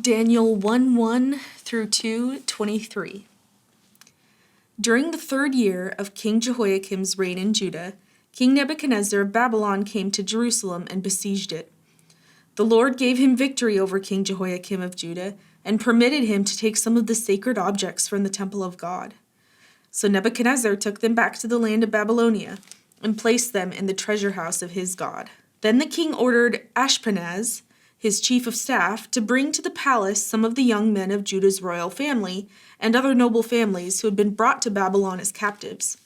Daniel 1:1 through 2:23. During the 3rd year of King Jehoiakim's reign in Judah, King Nebuchadnezzar of Babylon came to Jerusalem and besieged it. The Lord gave him victory over King Jehoiakim of Judah and permitted him to take some of the sacred objects from the temple of God. So Nebuchadnezzar took them back to the land of Babylonia and placed them in the treasure house of his God. Then the king ordered Ashpenaz, his chief of staff, to bring to the palace some of the young men of Judah's royal family and other noble families who had been brought to Babylon as captives.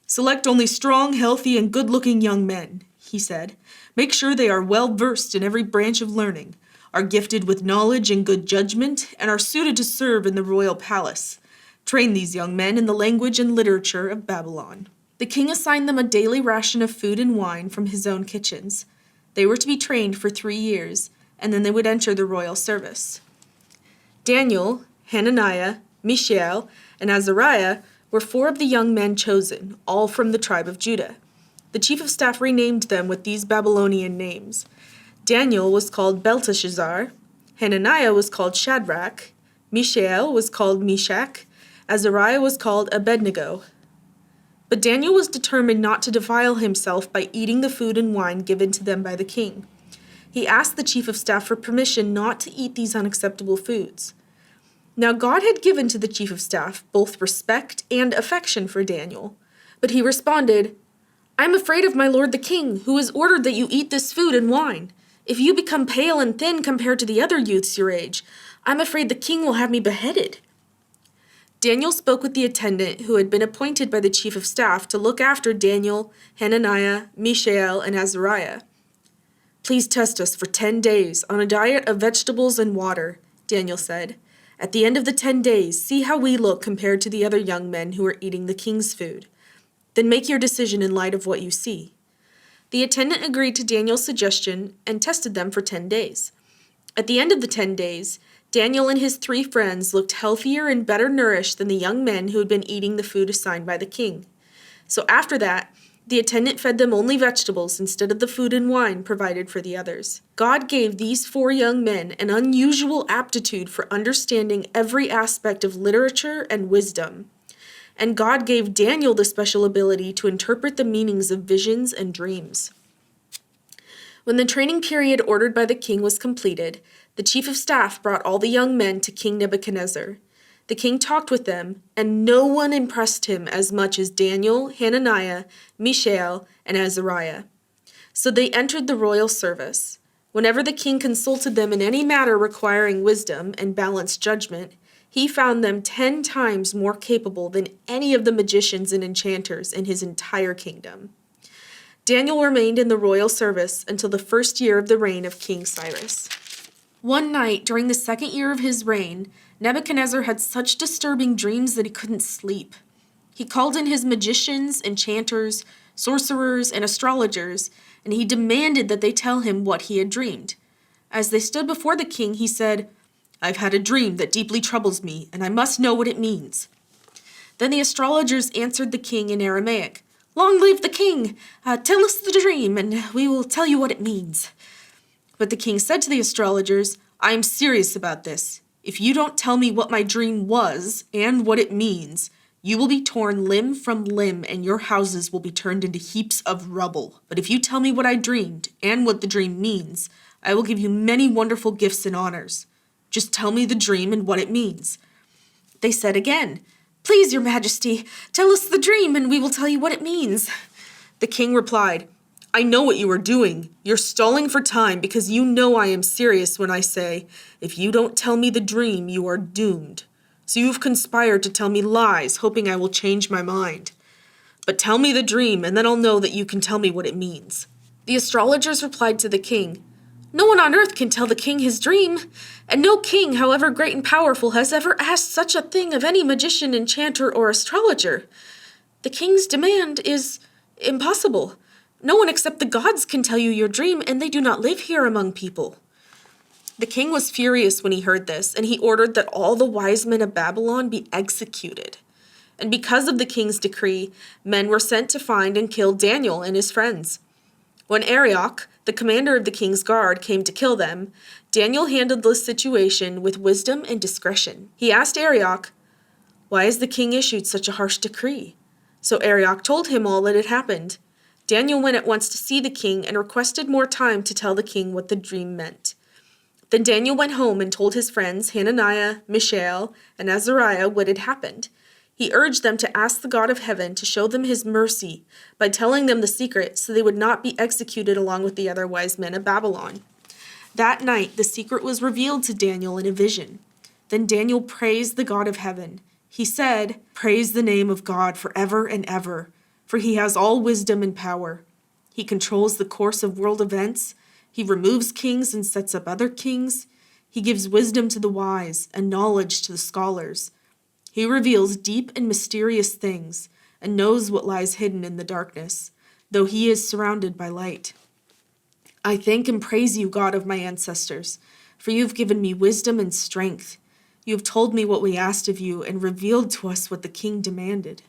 "Select only strong, healthy, and good-looking young men," he said. "Make sure they are well-versed in every branch of learning, are gifted with knowledge and good judgment, and are suited to serve in the royal palace. Train these young men in the language and literature of Babylon." The king assigned them a daily ration of food and wine from his own kitchens. They were to be trained for 3 years, and then they would enter the royal service. Daniel, Hananiah, Mishael, and Azariah were 4 of the young men chosen, all from the tribe of Judah. The chief of staff renamed them with these Babylonian names. Daniel was called Belteshazzar, Hananiah was called Shadrach, Mishael was called Meshach, Azariah was called Abednego. But Daniel was determined not to defile himself by eating the food and wine given to them by the king. He asked the chief of staff for permission not to eat these unacceptable foods. Now God had given to the chief of staff both respect and affection for Daniel, but he responded, "I am afraid of my lord the king, who has ordered that you eat this food and wine. If you become pale and thin compared to the other youths your age, I'm afraid the king will have me beheaded." Daniel spoke with the attendant who had been appointed by the chief of staff to look after Daniel, Hananiah, Mishael, and Azariah. "Please test us for 10 days on a diet of vegetables and water," Daniel said. "At the end of the 10 days, see how we look compared to the other young men who are eating the king's food. Then make your decision in light of what you see." The attendant agreed to Daniel's suggestion and tested them for 10 days. At the end of the 10 days, Daniel and his 3 friends looked healthier and better nourished than the young men who had been eating the food assigned by the king. So after that, the attendant fed them only vegetables instead of the food and wine provided for the others. God gave these 4 young men an unusual aptitude for understanding every aspect of literature and wisdom. And God gave Daniel the special ability to interpret the meanings of visions and dreams. When the training period ordered by the king was completed, the chief of staff brought all the young men to King Nebuchadnezzar. The king talked with them, and no one impressed him as much as Daniel, Hananiah, Mishael, and Azariah. So they entered the royal service. Whenever the king consulted them in any matter requiring wisdom and balanced judgment, he found them 10 times more capable than any of the magicians and enchanters in his entire kingdom. Daniel remained in the royal service until the 1st year of the reign of King Cyrus. One night during the 2nd year of his reign, Nebuchadnezzar had such disturbing dreams that he couldn't sleep. He called in his magicians, enchanters, sorcerers, and astrologers, and he demanded that they tell him what he had dreamed. As they stood before the king, he said, "I've had a dream that deeply troubles me, and I must know what it means." Then the astrologers answered the king in Aramaic, "Long live the king! Tell us the dream, and we will tell you what it means." But the king said to the astrologers, "I am serious about this. If you don't tell me what my dream was and what it means, you will be torn limb from limb and your houses will be turned into heaps of rubble. But if you tell me what I dreamed and what the dream means, I will give you many wonderful gifts and honors. Just tell me the dream and what it means." They said again, "Please, your majesty, tell us the dream and we will tell you what it means." The king replied, "I know what you are doing. You're stalling for time because you know I am serious when I say, if you don't tell me the dream, you are doomed. So you have conspired to tell me lies, hoping I will change my mind. But tell me the dream, and then I'll know that you can tell me what it means." The astrologers replied to the king, "No one on earth can tell the king his dream, and no king, however great and powerful, has ever asked such a thing of any magician, enchanter, or astrologer. The king's demand is impossible. No one except the gods can tell you your dream, and they do not live here among people." The king was furious when he heard this, and he ordered that all the wise men of Babylon be executed. And because of the king's decree, men were sent to find and kill Daniel and his friends. When Arioch, the commander of the king's guard, came to kill them, Daniel handled the situation with wisdom and discretion. He asked Arioch, "Why has the king issued such a harsh decree?" So Arioch told him all that had happened. Daniel went at once to see the king and requested more time to tell the king what the dream meant. Then Daniel went home and told his friends Hananiah, Mishael, and Azariah what had happened. He urged them to ask the God of heaven to show them his mercy by telling them the secret so they would not be executed along with the other wise men of Babylon. That night the secret was revealed to Daniel in a vision. Then Daniel praised the God of heaven. He said, "Praise the name of God forever and ever, for he has all wisdom and power. He controls the course of world events. He removes kings and sets up other kings. He gives wisdom to the wise and knowledge to the scholars. He reveals deep and mysterious things and knows what lies hidden in the darkness, though he is surrounded by light. I thank and praise you, God of my ancestors, for you have given me wisdom and strength. You have told me what we asked of you and revealed to us what the king demanded."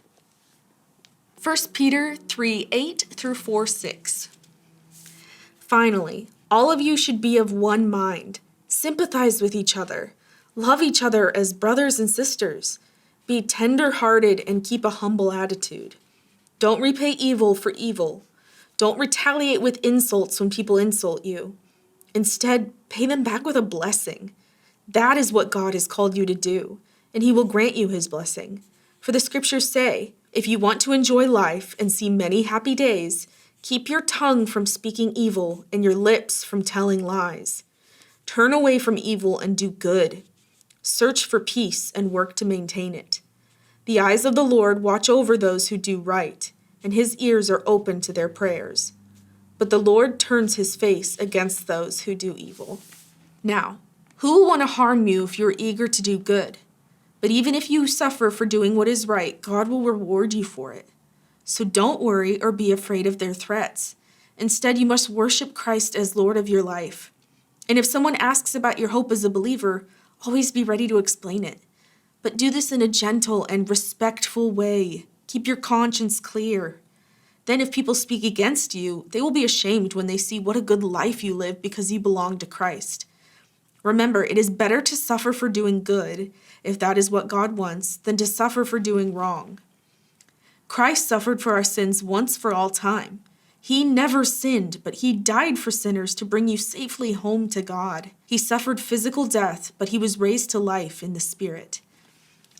1 Peter 3:8 through 4:6. Finally, all of you should be of one mind. Sympathize with each other. Love each other as brothers and sisters. Be tender-hearted and keep a humble attitude. Don't repay evil for evil. Don't retaliate with insults when people insult you. Instead, pay them back with a blessing. That is what God has called you to do, and he will grant you his blessing. For the scriptures say, if you want to enjoy life and see many happy days, keep your tongue from speaking evil and your lips from telling lies. Turn away from evil and do good. Search for peace and work to maintain it. The eyes of the Lord watch over those who do right, and his ears are open to their prayers. But the Lord turns his face against those who do evil. Now, who will want to harm you if you are eager to do good? But even if you suffer for doing what is right, God will reward you for it. So don't worry or be afraid of their threats. Instead, you must worship Christ as Lord of your life. And if someone asks about your hope as a believer, always be ready to explain it. But do this in a gentle and respectful way. Keep your conscience clear. Then if people speak against you, they will be ashamed when they see what a good life you live because you belong to Christ. Remember, it is better to suffer for doing good, if that is what God wants, than to suffer for doing wrong. Christ suffered for our sins once for all time. He never sinned, but he died for sinners to bring you safely home to God. He suffered physical death, but he was raised to life in the Spirit.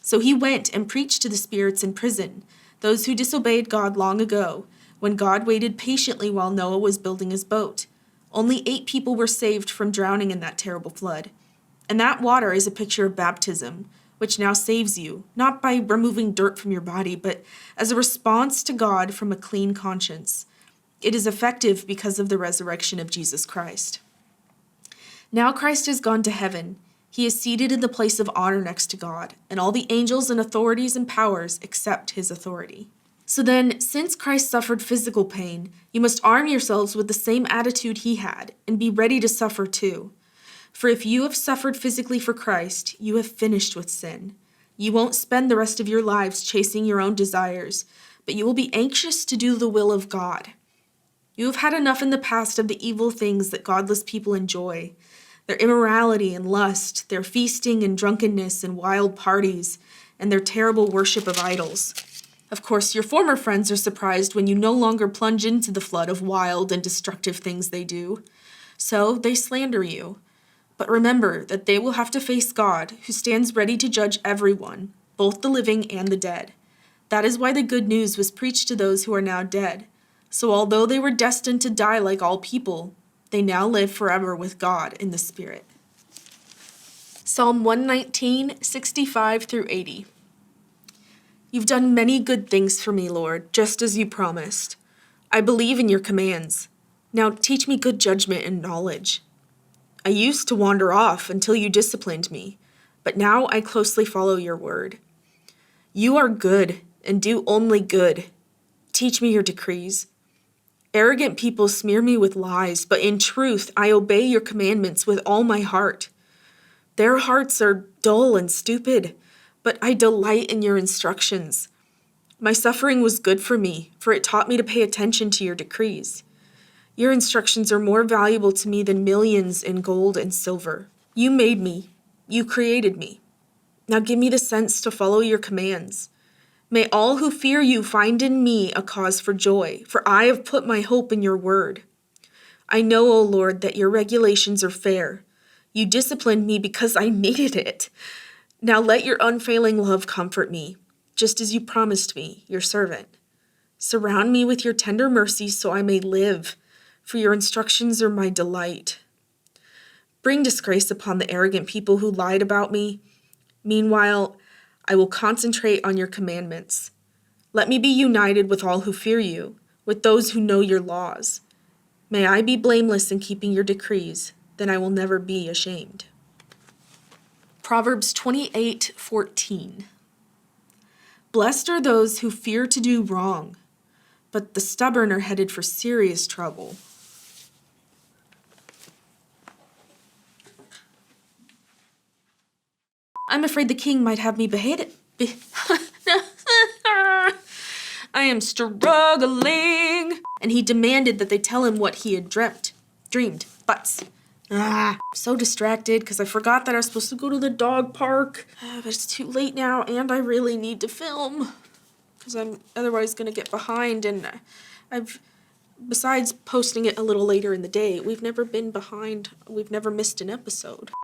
So he went and preached to the spirits in prison, those who disobeyed God long ago, when God waited patiently while Noah was building his boat. Only 8 people were saved from drowning in that terrible flood. And that water is a picture of baptism, which now saves you, not by removing dirt from your body, but as a response to God from a clean conscience. It is effective because of the resurrection of Jesus Christ. Now Christ has gone to heaven. He is seated in the place of honor next to God, and all the angels and authorities and powers accept his authority. So then, since Christ suffered physical pain, you must arm yourselves with the same attitude he had, and be ready to suffer too. For if you have suffered physically for Christ, you have finished with sin. You won't spend the rest of your lives chasing your own desires, but you will be anxious to do the will of God. You have had enough in the past of the evil things that godless people enjoy, their immorality and lust, their feasting and drunkenness and wild parties, and their terrible worship of idols. Of course, your former friends are surprised when you no longer plunge into the flood of wild and destructive things they do. So they slander you. But remember that they will have to face God, who stands ready to judge everyone, both the living and the dead. That is why the good news was preached to those who are now dead. So although they were destined to die like all people, they now live forever with God in the Spirit. Psalm 119, 65 through 80. You've done many good things for me, Lord, just as you promised. I believe in your commands. Now teach me good judgment and knowledge. I used to wander off until you disciplined me, but now I closely follow your word. You are good and do only good. Teach me your decrees. Arrogant people smear me with lies, but in truth I obey your commandments with all my heart. Their hearts are dull and stupid, but I delight in your instructions. My suffering was good for me, for it taught me to pay attention to your decrees. Your instructions are more valuable to me than millions in gold and silver. You made me. You created me. Now give me the sense to follow your commands. May all who fear you find in me a cause for joy, for I have put my hope in your word. I know, O Lord, that your regulations are fair. You disciplined me because I needed it. Now let your unfailing love comfort me, just as you promised me, your servant. Surround me with your tender mercy so I may live, for your instructions are my delight. Bring disgrace upon the arrogant people who lied about me. Meanwhile, I will concentrate on your commandments. Let me be united with all who fear you, with those who know your laws. May I be blameless in keeping your decrees, then I will never be ashamed. Proverbs 28:14. Blessed are those who fear to do wrong, but the stubborn are headed for serious trouble. I'm afraid the king might have me beheaded. I am struggling. And he demanded that they tell him what he had dreamed. But so distracted because I forgot that I was supposed to go to the dog park. But it's too late now, and I really need to film because I'm otherwise going to get behind. And besides posting it a little later in the day, we've never been behind. We've never missed an episode.